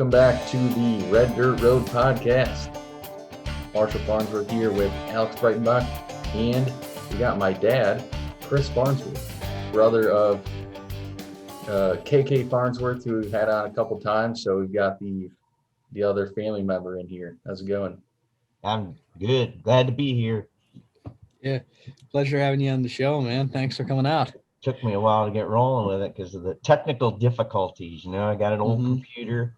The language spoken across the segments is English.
Welcome back to the Red Dirt Road podcast. Marshall Farnsworth here with Alex Breitenbach, and we got my dad, Chris Farnsworth, brother of KK Farnsworth, who we've had on a couple times. So we've got the other family member in here. How's it going? I'm good. Glad to be here. Yeah, pleasure having you on the show, man. Thanks for coming out. Took me a while to get rolling with it because of the technical difficulties. You know, I got an old computer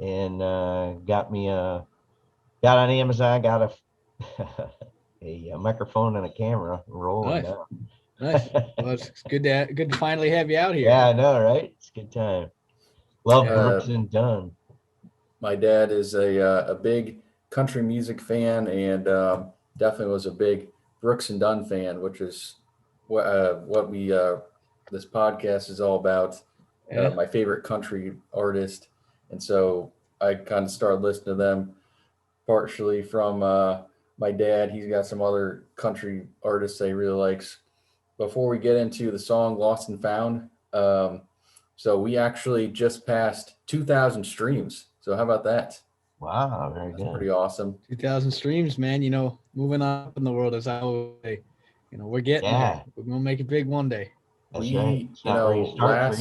and got on Amazon, got a microphone and a camera rolling now. Nice. Well, it's good to finally have you out here. Yeah, I know, right? It's a good time. Love Brooks Dunn. My dad is a big country music fan and definitely was a big Brooks and Dunn fan, which is what we this podcast is all about. My favorite country artist, and so I kind of started listening to them partially from my dad. He's got some other country artists that he really likes. Before we get into the song "Lost and Found," so we actually just passed 2,000 streams. So how about that? Wow, very good. Pretty awesome. 2,000 streams, man. You know, moving up in the world, as I always say. You know, we're getting there. We're gonna make it big one day. That's right. It's not where you start,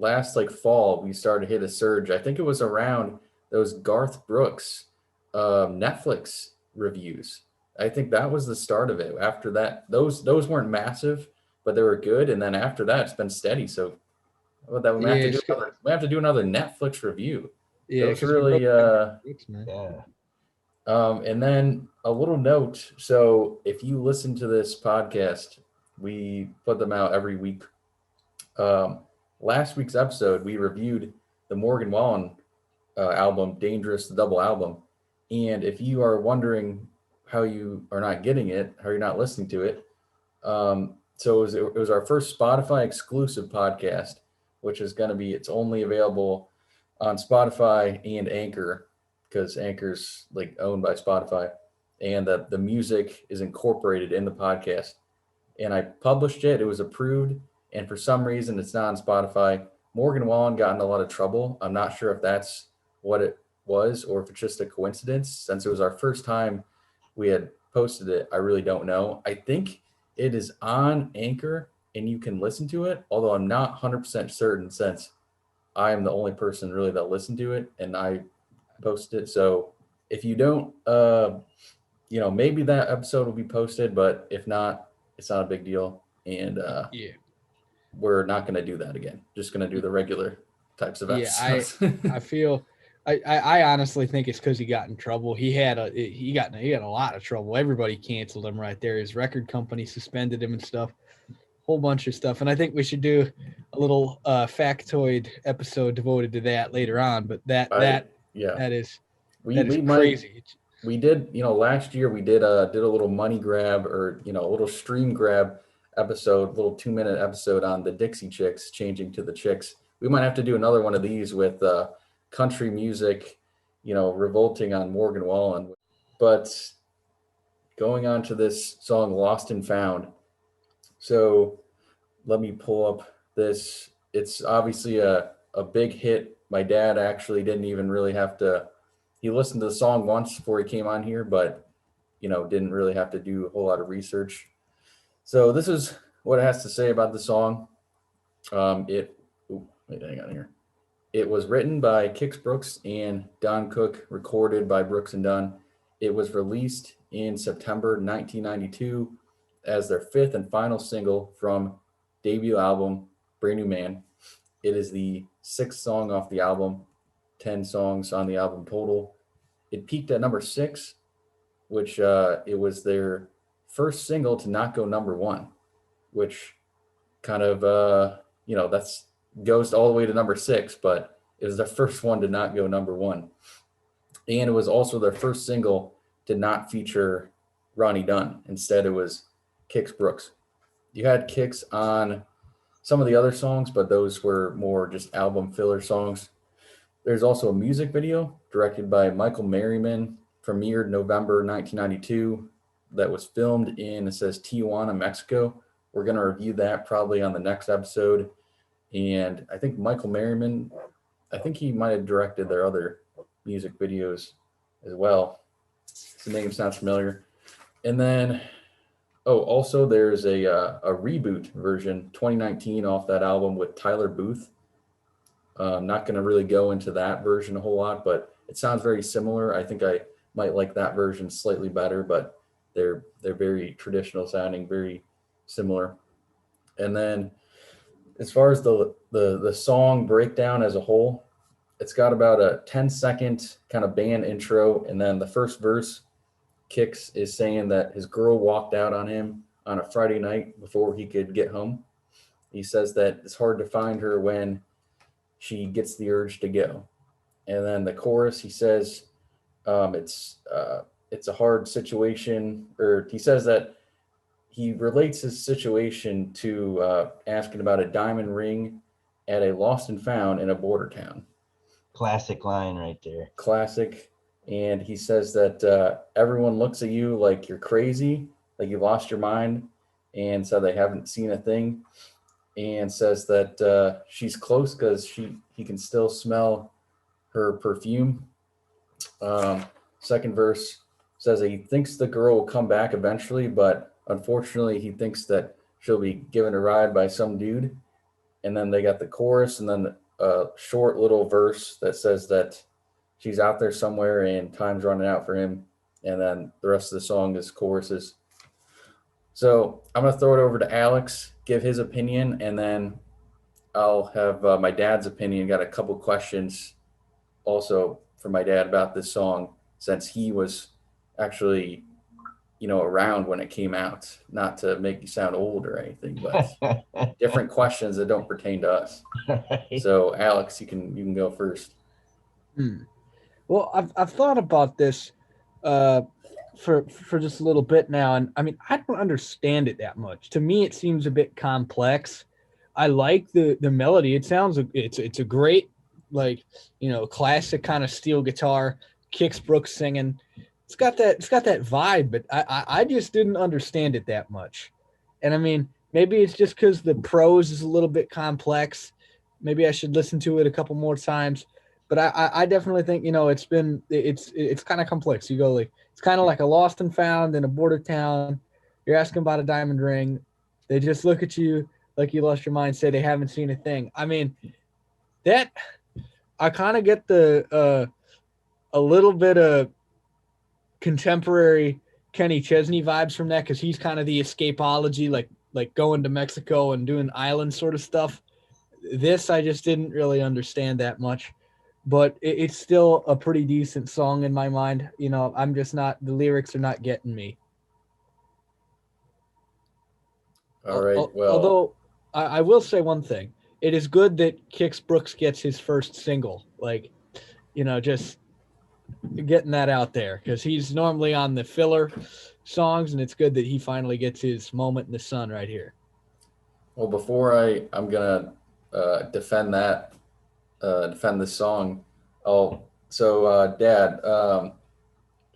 last like fall, we started to hit a surge. I think it was around those Garth Brooks Netflix reviews. I think that was the start of it. After that, those weren't massive, but they were good. And then after that, it's been steady. So we have to do another Netflix review. Yeah, it's really and then a little note. So if you listen to this podcast, we put them out every week. Last week's episode, we reviewed the Morgan Wallen album, Dangerous, the double album. And if you are wondering how you are not getting it, how you're not listening to it, so it was our first Spotify exclusive podcast, which is going to be, it's only available on Spotify and Anchor, because Anchor's like owned by Spotify, and the music is incorporated in the podcast. And I published it. It was approved. And for some reason, it's not on Spotify. Morgan Wallen got in a lot of trouble. I'm not sure if that's what it was or if it's just a coincidence. Since it was our first time we had posted it, I really don't know. I think it is on Anchor and you can listen to it, although I'm not 100% certain since I am the only person really that listened to it and I posted it. So if you don't, maybe that episode will be posted, but if not, it's not a big deal. And we're not going to do that again. Just going to do the regular types of episodes. I honestly think it's because he got in trouble. He got a lot of trouble. Everybody canceled him right there. His record company suspended him and stuff. Whole bunch of stuff. And I think we should do a little factoid episode devoted to that later on. But that is crazy. We did, last year we did a little money grab or, a little stream grab episode, little 2-minute episode on the Dixie Chicks changing to the Chicks. We might have to do another one of these with country music, revolting on Morgan Wallen. But going on to this song, Lost and Found. So let me pull up this. It's obviously a big hit. My dad actually didn't even really have to, he listened to the song once before he came on here, but, didn't really have to do a whole lot of research. So this is what it has to say about the song. Hang on here. It was written by Kix Brooks and Don Cook, recorded by Brooks and Dunn. It was released in September 1992 as their fifth and final single from debut album, Brand New Man. It is the 6th song off the album, 10 songs on the album total. It peaked at number 6, which it was their first single to not go number 1, which kind of, that's goes all the way to number 6, but it was the first one to not go number 1. And it was also their first single to not feature Ronnie Dunn. Instead, it was Kix Brooks. You had Kix on some of the other songs, but those were more just album filler songs. There's also a music video directed by Michael Merriman, premiered November 1992, that was filmed in, it says, Tijuana, Mexico. We're going to review that probably on the next episode. And I think Michael Merriman, I think he might have directed their other music videos as well. The name sounds familiar. And then, oh, also there's a reboot version, 2019, off that album with Tyler Booth. I'm not going to really go into that version a whole lot, but it sounds very similar. I think I might like that version slightly better, but they're very traditional sounding, very similar. And then as far as the song breakdown as a whole, it's got about a 10-second kind of band intro, and then the first verse, Kix is saying that his girl walked out on him on a Friday night before he could get home. He says that it's hard to find her when she gets the urge to go. And then the chorus, he says, it's a hard situation, or he says that he relates his situation to asking about a diamond ring at a lost and found in a border town. Classic line right there. Classic. And he says that everyone looks at you like you're crazy, like you lost your mind, and so they haven't seen a thing. And says that she's close because he can still smell her perfume. Second verse says that he thinks the girl will come back eventually, but unfortunately he thinks that she'll be given a ride by some dude. And then they got the chorus, and then a short little verse that says that she's out there somewhere and time's running out for him. And then the rest of the song is choruses. So I'm going to throw it over to Alex, give his opinion, and then I'll have my dad's opinion. Got a couple questions also for my dad about this song, since he was actually, around when it came out. Not to make you sound old or anything, but different questions that don't pertain to us. Right. So Alex, you can go first. Well, I've thought about this for just a little bit now, and I mean, I don't understand it that much. To me, it seems a bit complex. I like the melody. It sounds it's a great, like, classic kind of steel guitar, Kix Brooks singing. It's got that vibe, but I just didn't understand it that much. And I mean, maybe it's just because the prose is a little bit complex. Maybe I should listen to it a couple more times. But I definitely think, it's kind of complex. You go like, it's kind of like a lost and found in a border town. You're asking about a diamond ring. They just look at you like you lost your mind, say they haven't seen a thing. I mean, that I kind of get a little bit of contemporary Kenny Chesney vibes from that, because he's kind of the escapology, like going to Mexico and doing island sort of stuff. This I just didn't really understand that much. But it's still a pretty decent song in my mind. I'm just not, the lyrics are not getting me. All right. Well, although I will say one thing, it is good that Kix Brooks gets his first single, just getting that out there, because he's normally on the filler songs, and it's good that he finally gets his moment in the sun right here. Well, before I'm gonna defend this song. Dad,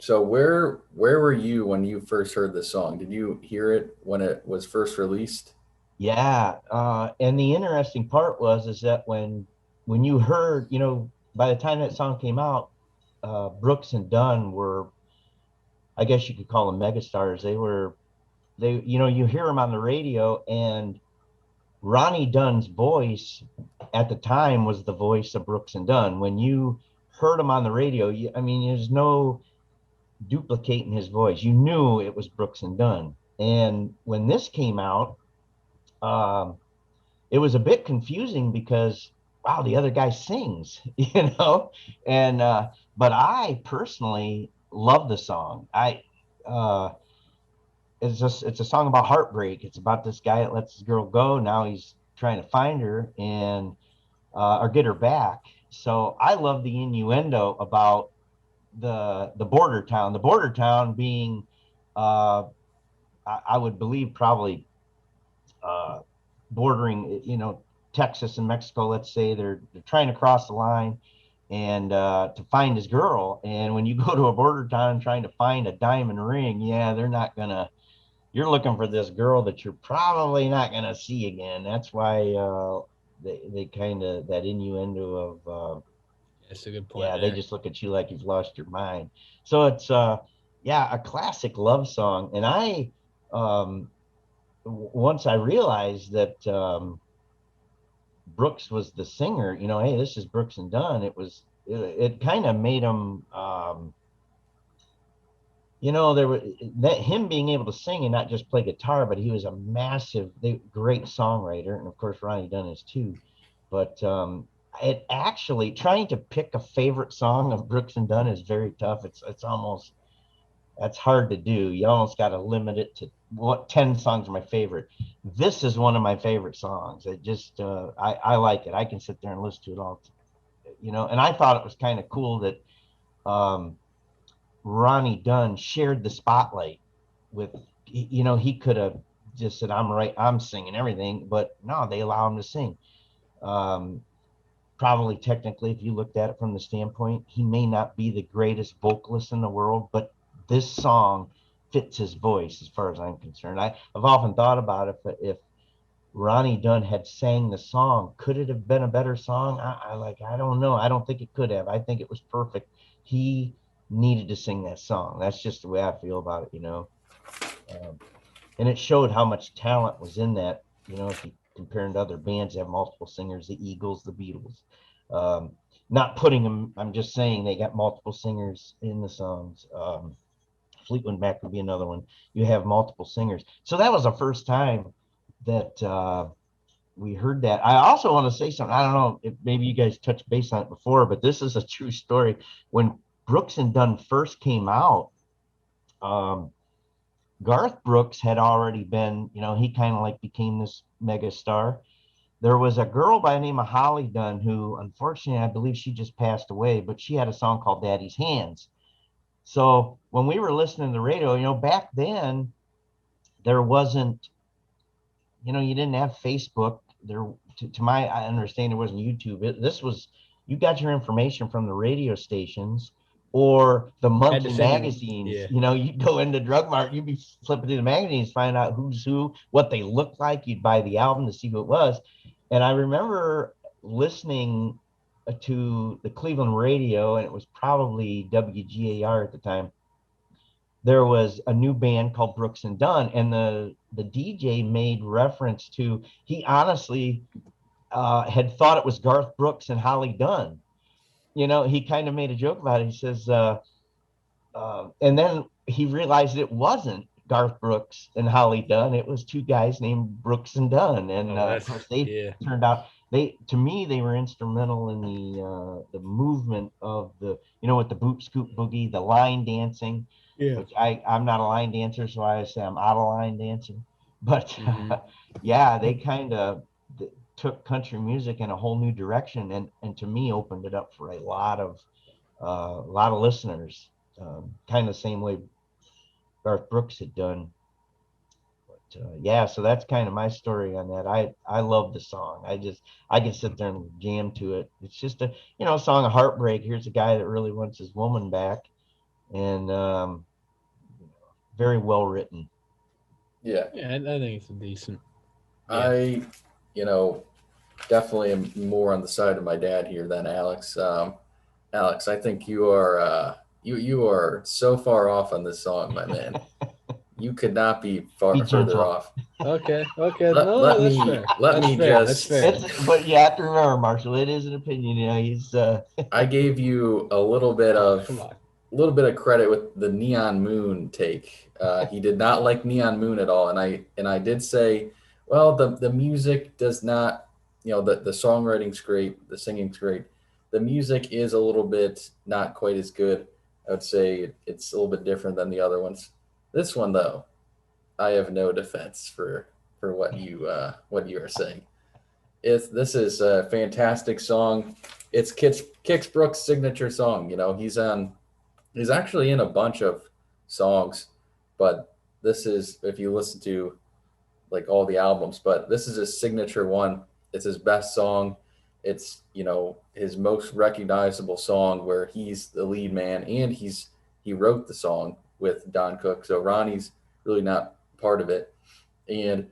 so where were you when you first heard this song? Did you hear it when it was first released? Yeah. And the interesting part is that when you heard, by the time that song came out, Brooks and Dunn were, I guess you could call them megastars. You hear them on the radio, and Ronnie Dunn's voice at the time was the voice of Brooks and Dunn. When you heard him on the radio, there's no duplicating his voice. You knew it was Brooks and Dunn. And when this came out, it was a bit confusing because, wow, the other guy sings, and but I personally love the song. It's a song about heartbreak. It's about this guy that lets his girl go. Now he's trying to find her and or get her back. So I love the innuendo about the border town. The border town being, I would believe, probably bordering, Texas and Mexico. Let's say they're trying to cross the line and to find his girl. And when you go to a border town trying to find a diamond ring, they're not gonna. You're looking for this girl that you're probably not gonna see again. That's why they kind of, that innuendo of That's a good point. yeah, there. they just look at you like you've lost your mind. So it's yeah, a classic love song. And I once I realized that Brooks was the singer, hey, this is Brooks and Dunn. It kind of made him there was that him being able to sing and not just play guitar, but he was a great songwriter, and of course Ronnie Dunn is too. But it actually, trying to pick a favorite song of Brooks and Dunn is very tough. It's almost, that's hard to do. You almost got to limit it to what 10 songs are my favorite. This is one of my favorite songs. It just I like it. I can sit there and listen to it all, And I thought it was kind of cool that um, Ronnie Dunn shared the spotlight with, he could have just said, I'm singing everything, but no, they allow him to sing. Um, Probably technically, if you looked at it from the standpoint, he may not be the greatest vocalist in the world, but this song fits his voice as far as I'm concerned. I've often thought about if Ronnie Dunn had sang the song, could it have been a better song? I don't know. I don't think it could have. I think it was perfect. He needed to sing that song. That's just the way I feel about it, and it showed how much talent was in that, if you comparing to other bands that have multiple singers, the Eagles, the Beatles. Um, Not putting them, I'm just saying they got multiple singers in the songs. Fleetwood Mac would be another one. You have multiple singers. So that was the first time that we heard that. I also want to say something. I don't know if maybe you guys touched base on it before, but this is a true story. When Brooks and Dunn first came out, um, Garth Brooks had already been, he kind of like became this mega star. There was a girl by the name of Holly Dunn who, unfortunately, I believe she just passed away, but she had a song called Daddy's Hands. So when we were listening to the radio, back then there wasn't, you didn't have Facebook. There, to my understanding, there wasn't YouTube. This was, you got your information from the radio stations or the monthly magazines. Yeah. You'd go into Drug Mart, you'd be flipping through the magazines, find out who's who, what they looked like. You'd buy the album to see who it was. And I remember listening to the Cleveland radio, and it was probably WGAR at the time. There was a new band called Brooks and Dunn, and the DJ made reference to, he honestly had thought it was Garth Brooks and Holly Dunn. He kind of made a joke about it. He says, and then he realized it wasn't Garth Brooks and Holly Dunn. It was two guys named Brooks and Dunn. And of course, they turned out, to me, they were instrumental in the movement of with the boot scoop boogie, the line dancing. Yeah. Which I'm not a line dancer, so I say I'm out of line dancing. But yeah, they kind of took country music in a whole new direction, and to me opened it up for a lot of listeners, kind of the same way Garth Brooks had done. But yeah, so that's kind of my story on that. I love the song. I can sit there and jam to it. It's just a song of heartbreak. Here's a guy that really wants his woman back, and very well written. Yeah. Yeah, I think it's a decent. Yeah. I, definitely am more on the side of my dad here than Alex. Alex, I think you are you are so far off on this song, my man. You could not be further off. Okay. Let me just. But you have to remember, Marshall, it is an opinion. He's. I gave you a little bit of credit with the Neon Moon take. He did not like Neon Moon at all, and I did say, well, the music does not, the songwriting's great, the singing's great. The music is a little bit not quite as good. I would say it's a little bit different than the other ones. This one, though, I have no defense for what you are saying. This is a fantastic song. It's Kix Brooks' signature song. He's actually in a bunch of songs, but this is, if you listen to like all the albums, but this is his signature one. It's his best song. It's, his most recognizable song where he's the lead man, and he wrote the song with Don Cook. So Ronnie's really not part of it. And,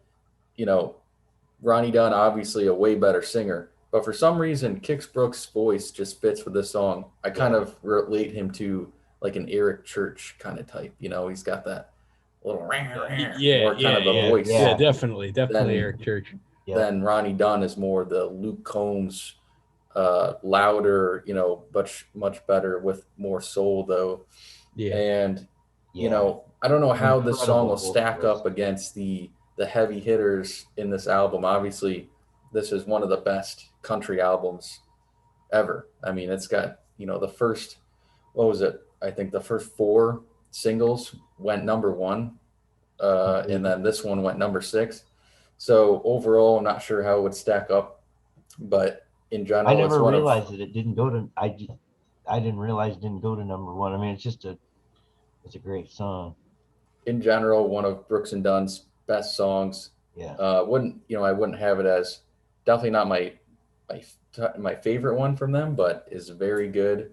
Ronnie Dunn, obviously a way better singer, but for some reason, Kix Brooks' voice just fits with this song. I kind Yeah. of relate him to like an Eric Church kind of type. He's got that little Yeah, more kind yeah, of a yeah, voice. yeah. Yeah. Definitely Then Eric Church. Yep. then Ronnie Dunn is more the Luke Combs, louder, much better with more soul though. Yeah, And Yeah. I don't know how this song will Incredible stack vocalist. up against the heavy hitters in this album. Obviously, this is one of the best country albums ever. I mean, it's got, the first, what was it? I think the first four singles went number one, and then this one went number six. So overall, I'm not sure how it would stack up, but in I general, it's never one of realized that it didn't go to. I didn't realize it didn't go to number one. I mean, it's a great song. in general one of Brooks and Dunn's best songs. Yeah. Wouldn't I wouldn't have it as definitely not my my favorite one from them, but is very good,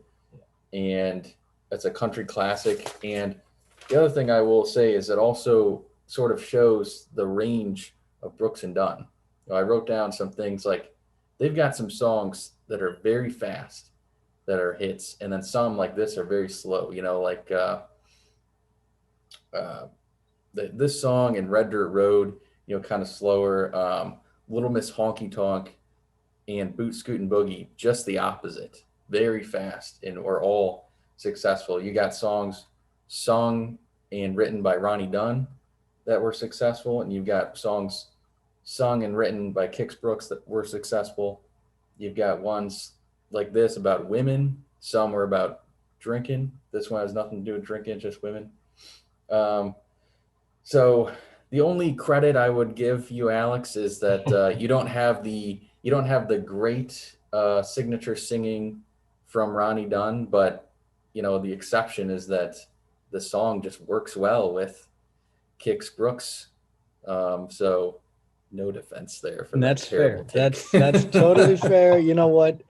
and it's a country classic. And the other thing I will say is it also sort of shows the range of Brooks and Dunn. I wrote down some things like they've got some songs that are very fast that are hits, and then some like this are very slow. Like uh, this song and Red Dirt Road, kind of slower. Little Miss Honky Tonk and Boot Scootin' Boogie, just the opposite, very fast and are all successful. You got songs sung and written by Ronnie Dunn that were successful, and you've got songs sung and written by Kix Brooks that were successful. You've got ones like this about women. Some were about drinking. This one has nothing to do with drinking, just women. Um, so the only credit I would give you, Alex, is that you don't have the great signature singing from Ronnie Dunn, but the exception is that the song just works well with Kix Brooks. So no defense there for and that that's fair. terrible take. That's totally fair. You know what?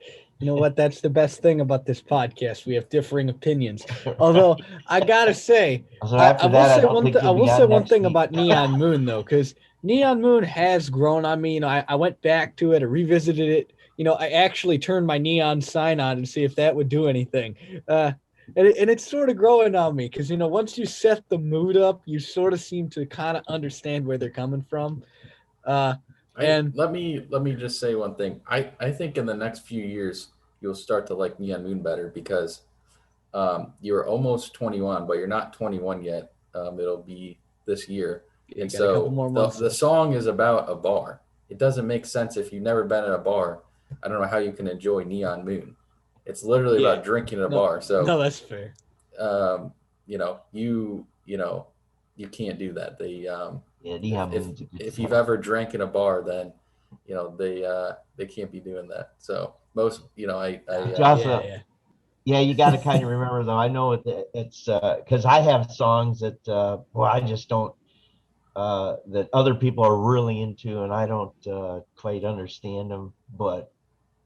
That's the best thing about this podcast. We have differing opinions. Although I gotta say, So I after will that, I say don't one think thing. I you'll be will say on one next thing week. about Neon Moon though, because Neon Moon has grown. I mean, I went back to it, I revisited it. I actually turned my neon sign on to see if that would do anything. And it's sort of growing on me because once you set the mood up, you sort of seem to kind of understand where they're coming from. Uh, and Let me just say one thing. I think in the next few years you'll start to like Neon Moon better because you're almost 21, but you're not 21 yet. It'll be this year, you and got a couple so more the months. the song is about a bar. It doesn't make sense if you've never been at a bar. I don't know how you can enjoy Neon Moon. It's literally Yeah. about drinking at a No, bar. So no, that's fair. you can't do that. Yeah, Neon if Moon's a good if song. you've ever drank in a bar, then they can't be doing that. So most Joshua, Yeah. yeah, you got to kind of remember though. I know it's because I have songs that I just don't that other people are really into, and I don't quite understand them. But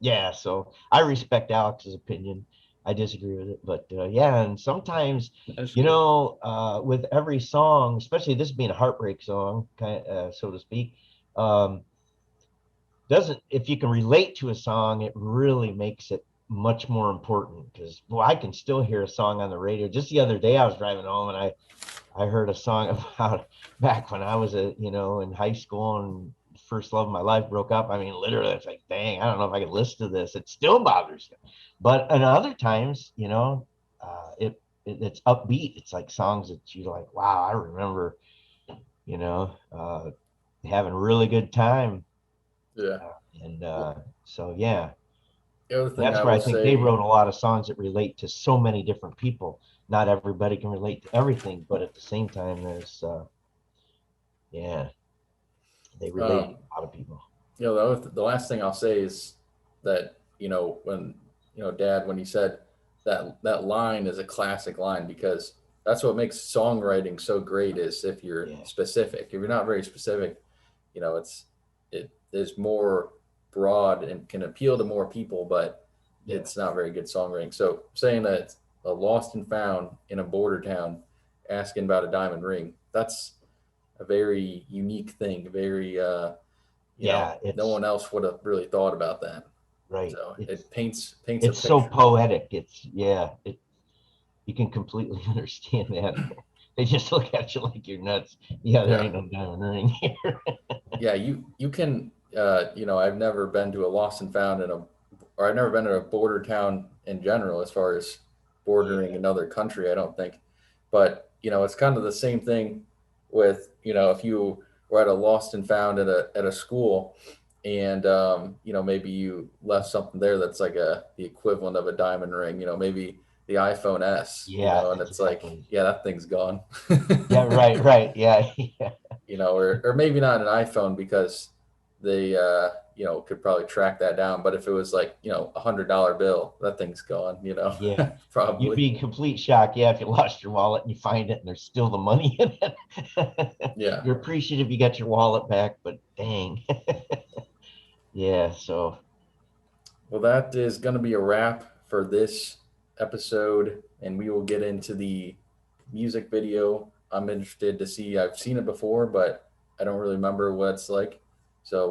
yeah, so I respect Alex's opinion. I disagree with it, but yeah, and sometimes That's good. with every song, especially this being a heartbreak song, kind so to speak, um, doesn't if you can relate to a song, it really makes it much more important because I can still hear a song on the radio. Just the other day I was driving home and I heard a song about back when I was in high school and first love of my life broke up. I mean, literally it's like, dang, I don't know if I can listen to this. It still bothers me. But and other times, it's upbeat. It's like songs that you're like, wow, I remember, you know, uh, having a really good time. yeah. And so, yeah, The other thing that's I where I will think they say, wrote a lot of songs that relate to so many different people. Not everybody can relate to everything, but at the same time, yeah, they relate to um, a lot of people. the last thing I'll say is that when Dad, when he said that line is a classic line because that's what makes songwriting so great is if you're Yeah, specific. If you're not very specific, it is more broad and can appeal to more people, but yeah, it's not very good songwriting. So saying that it's a lost and found in a border town asking about a diamond ring, that's a very unique thing, very Yeah, no one else would have really thought about that. right. So It's it paints a it's so picture. poetic. You can completely understand that. They just look at you like you're nuts. Yeah, there Yeah. ain't no diamond ring here. Yeah, you can I've never been to a lost and found or I've never been to a border town in general as far as bordering Yeah, another country, I don't think. But, it's kind of the same thing with, if you were at a lost and found at a school and maybe you left something there that's like the equivalent of a diamond ring, maybe the iPhone S, yeah, and it's like, exactly. yeah, that thing's gone. Yeah, right. Yeah, yeah, Or maybe not an iPhone because they could probably track that down. But if it was like $100 bill, that thing's gone. yeah. You'd Probably. be in complete shock, yeah, if you lost your wallet and you find it and there's still the money in it. Yeah. You're appreciative you got your wallet back, but dang. Yeah, so Well, that is going to be a wrap for this episode, and we will get into the music video. I'm interested to see. I've seen it before, but I don't really remember what it's like. So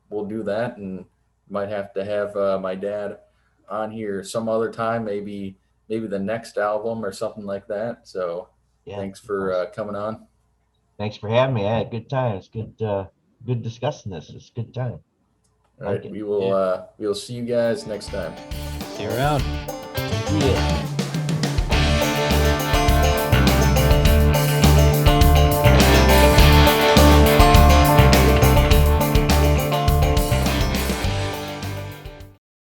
we'll do that, and might have to have my dad on here some other time, maybe the next album or something like that. So yeah. thanks for coming on. Thanks for having me. I had a good time. It's good discussing this. It's a good time. All Like right, it. we will see you guys next time. See you around. Yeah.